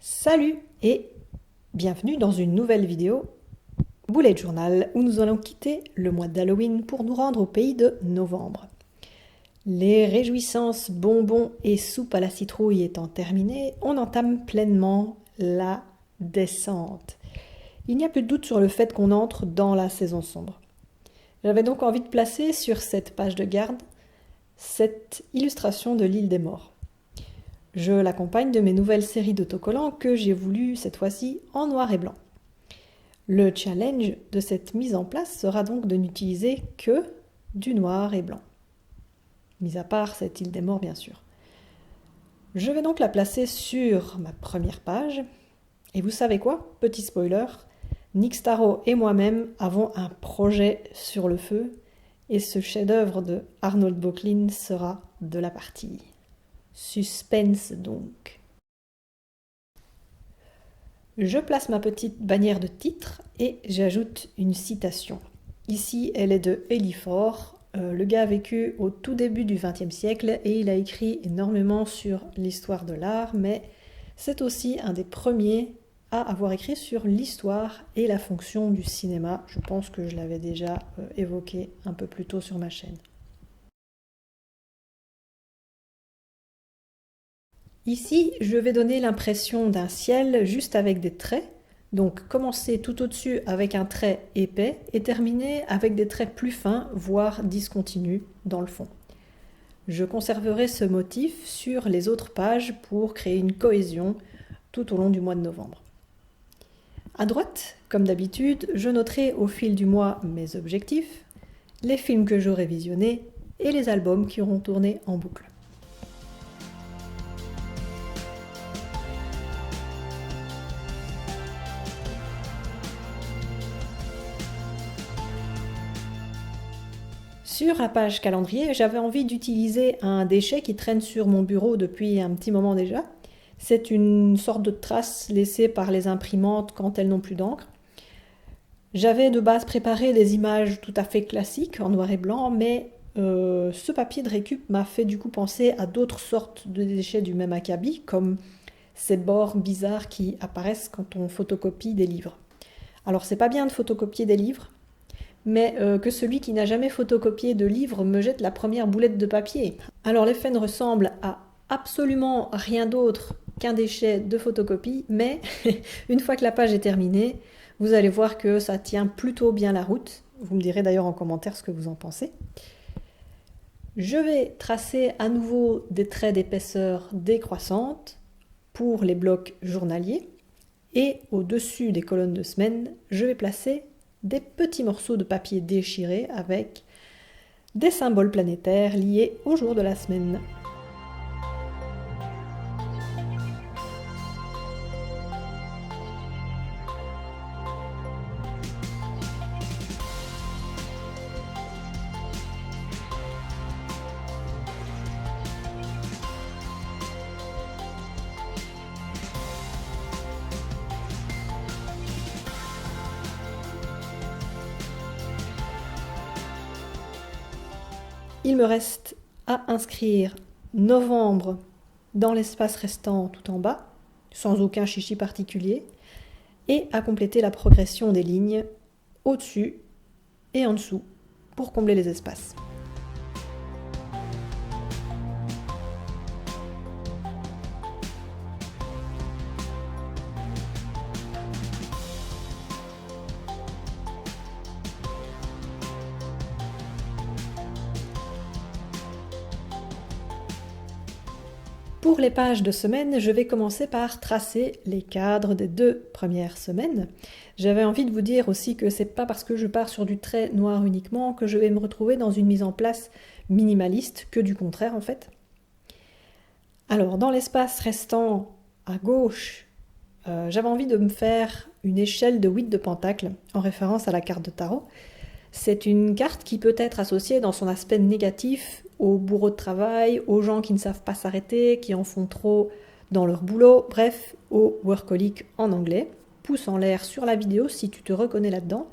Salut et bienvenue dans une nouvelle vidéo Bullet Journal où nous allons quitter le mois d'Halloween pour nous rendre au pays de novembre. Les réjouissances, bonbons et soupe à la citrouille étant terminées, on entame pleinement la descente. Il n'y a plus de doute sur le fait qu'on entre dans la saison sombre. J'avais donc envie de placer sur cette page de garde cette illustration de l'île des morts. Je l'accompagne de mes nouvelles séries d'autocollants que j'ai voulu cette fois-ci en noir et blanc. Le challenge de cette mise en place sera donc de n'utiliser que du noir et blanc. Mis à part cette île des morts bien sûr. Je vais donc la placer sur ma première page. Et vous savez quoi? Petit spoiler, Nick Starro et moi-même avons un projet sur le feu et ce chef-d'œuvre de Arnold Böcklin sera de la partie. Suspense donc. Je place ma petite bannière de titre et j'ajoute une citation. Ici, elle est de Élie Faure. Le gars a vécu au tout début du XXe siècle et il a écrit énormément sur l'histoire de l'art, mais c'est aussi un des premiers à avoir écrit sur l'histoire et la fonction du cinéma. Je pense que je l'avais déjà évoqué un peu plus tôt sur ma chaîne. Ici, je vais donner l'impression d'un ciel juste avec des traits. Donc commencer tout au-dessus avec un trait épais et terminer avec des traits plus fins, voire discontinus dans le fond. Je conserverai ce motif sur les autres pages pour créer une cohésion tout au long du mois de novembre. À droite, comme d'habitude, je noterai au fil du mois mes objectifs, les films que j'aurai visionnés et les albums qui auront tourné en boucle. Sur la page calendrier, j'avais envie d'utiliser un déchet qui traîne sur mon bureau depuis un petit moment déjà. C'est une sorte de trace laissée par les imprimantes quand elles n'ont plus d'encre. J'avais de base préparé des images tout à fait classiques en noir et blanc, mais ce papier de récup m'a fait du coup penser à d'autres sortes de déchets du même acabit, comme ces bords bizarres qui apparaissent quand on photocopie des livres. Alors c'est pas bien de photocopier des livres, mais que celui qui n'a jamais photocopié de livre me jette la première boulette de papier. Alors l'effet ne ressemble à absolument rien d'autre qu'un déchet de photocopie, mais une fois que la page est terminée, vous allez voir que ça tient plutôt bien la route. Vous me direz d'ailleurs en commentaire ce que vous en pensez. Je vais tracer à nouveau des traits d'épaisseur décroissante pour les blocs journaliers. Et au-dessus des colonnes de semaine, je vais placer des petits morceaux de papier déchirés avec des symboles planétaires liés au jour de la semaine. Il me reste à inscrire novembre dans l'espace restant tout en bas, sans aucun chichi particulier, et à compléter la progression des lignes au-dessus et en dessous pour combler les espaces. Pour les pages de semaine, je vais commencer par tracer les cadres des 2 premières semaines. J'avais envie de vous dire aussi que c'est pas parce que je pars sur du trait noir uniquement que je vais me retrouver dans une mise en place minimaliste, que du contraire en fait. Alors dans l'espace restant à gauche, j'avais envie de me faire une échelle de 8 de pentacle en référence à la carte de tarot. C'est une carte qui peut être associée dans son aspect négatif aux bourreaux de travail, aux gens qui ne savent pas s'arrêter, qui en font trop dans leur boulot, bref, aux workaholics en anglais. Pouce en l'air sur la vidéo si tu te reconnais là-dedans.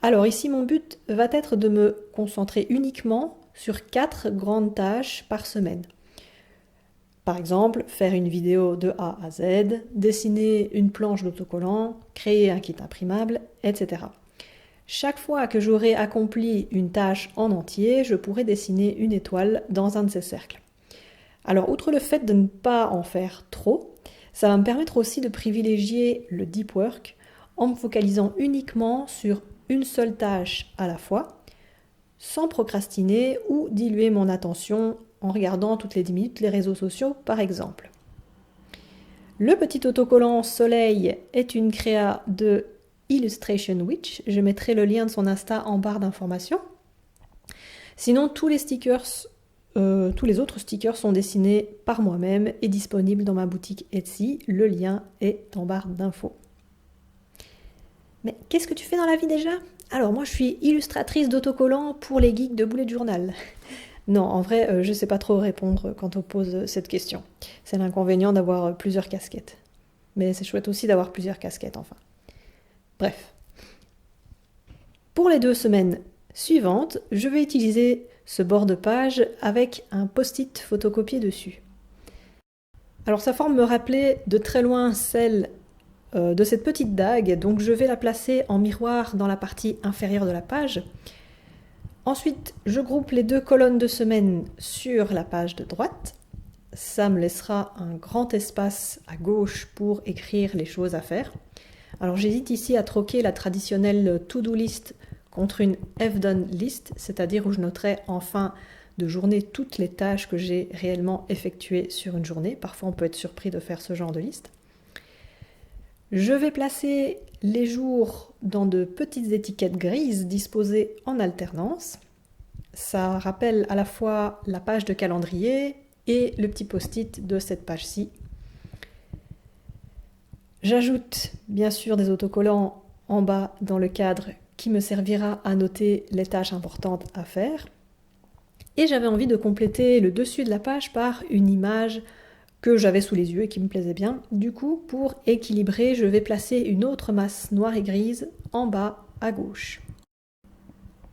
Alors ici, mon but va être de me concentrer uniquement sur 4 grandes tâches par semaine. Par exemple, faire une vidéo de A à Z, dessiner une planche d'autocollant, créer un kit imprimable, etc. Chaque fois que j'aurai accompli une tâche en entier, je pourrai dessiner une étoile dans un de ces cercles. Alors, outre le fait de ne pas en faire trop, ça va me permettre aussi de privilégier le deep work en me focalisant uniquement sur une seule tâche à la fois, sans procrastiner ou diluer mon attention en regardant toutes les 10 minutes les réseaux sociaux par exemple. Le petit autocollant Soleil est une créa de Illustration Witch. Je mettrai le lien de son Insta en barre d'informations. Sinon, tous les autres stickers sont dessinés par moi-même et disponibles dans ma boutique Etsy. Le lien est en barre d'infos. Mais qu'est-ce que tu fais dans la vie déjà? Alors moi je suis illustratrice d'autocollants pour les geeks de Bullet Journal. Non, en vrai, je ne sais pas trop répondre quand on pose cette question. C'est l'inconvénient d'avoir plusieurs casquettes. Mais c'est chouette aussi d'avoir plusieurs casquettes, enfin. Bref. Pour les 2 semaines suivantes, je vais utiliser ce bord de page avec un post-it photocopié dessus. Alors sa forme me rappelait de très loin celle de cette petite dague, donc je vais la placer en miroir dans la partie inférieure de la page. Ensuite, je groupe les 2 colonnes de semaine sur la page de droite. Ça me laissera un grand espace à gauche pour écrire les choses à faire. Alors j'hésite ici à troquer la traditionnelle to-do list contre une have done list, c'est-à-dire où je noterai en fin de journée toutes les tâches que j'ai réellement effectuées sur une journée. Parfois on peut être surpris de faire ce genre de liste. Je vais placer les jours dans de petites étiquettes grises disposées en alternance. Ça rappelle à la fois la page de calendrier et le petit post-it de cette page-ci. J'ajoute bien sûr des autocollants en bas dans le cadre qui me servira à noter les tâches importantes à faire. Et j'avais envie de compléter le dessus de la page par une image que j'avais sous les yeux et qui me plaisait bien. Du coup, pour équilibrer, je vais placer une autre masse noire et grise en bas à gauche.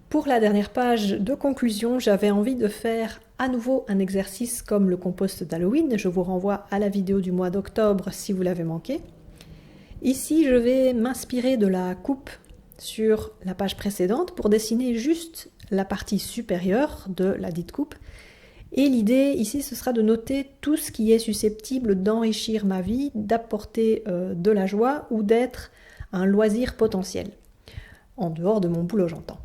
Pour la dernière page de conclusion, j'avais envie de faire à nouveau un exercice comme le compost d'Halloween. Je vous renvoie à la vidéo du mois d'octobre si vous l'avez manqué. Ici, je vais m'inspirer de la coupe sur la page précédente pour dessiner juste la partie supérieure de la dite coupe. Et l'idée ici, ce sera de noter tout ce qui est susceptible d'enrichir ma vie, d'apporter de la joie ou d'être un loisir potentiel. En dehors de mon boulot, j'entends.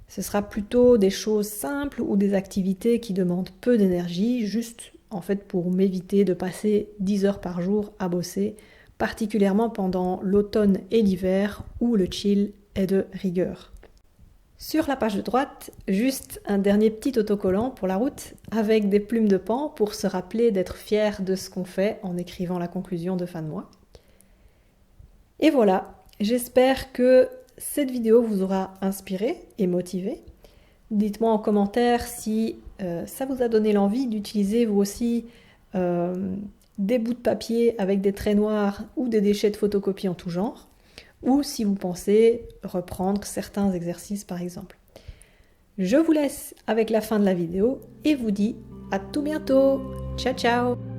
Ce sera plutôt des choses simples ou des activités qui demandent peu d'énergie, juste en fait pour m'éviter de passer 10 heures par jour à bosser, particulièrement pendant l'automne et l'hiver où le chill est de rigueur. Sur la page de droite, juste un dernier petit autocollant pour la route avec des plumes de paon pour se rappeler d'être fier de ce qu'on fait en écrivant la conclusion de fin de mois. Et voilà, j'espère que cette vidéo vous aura inspiré et motivé. Dites-moi en commentaire si ça vous a donné l'envie d'utiliser vous aussi des bouts de papier avec des traits noirs ou des déchets de photocopie en tout genre, ou si vous pensez reprendre certains exercices par exemple. Je vous laisse avec la fin de la vidéo et vous dis à tout bientôt. Ciao ciao!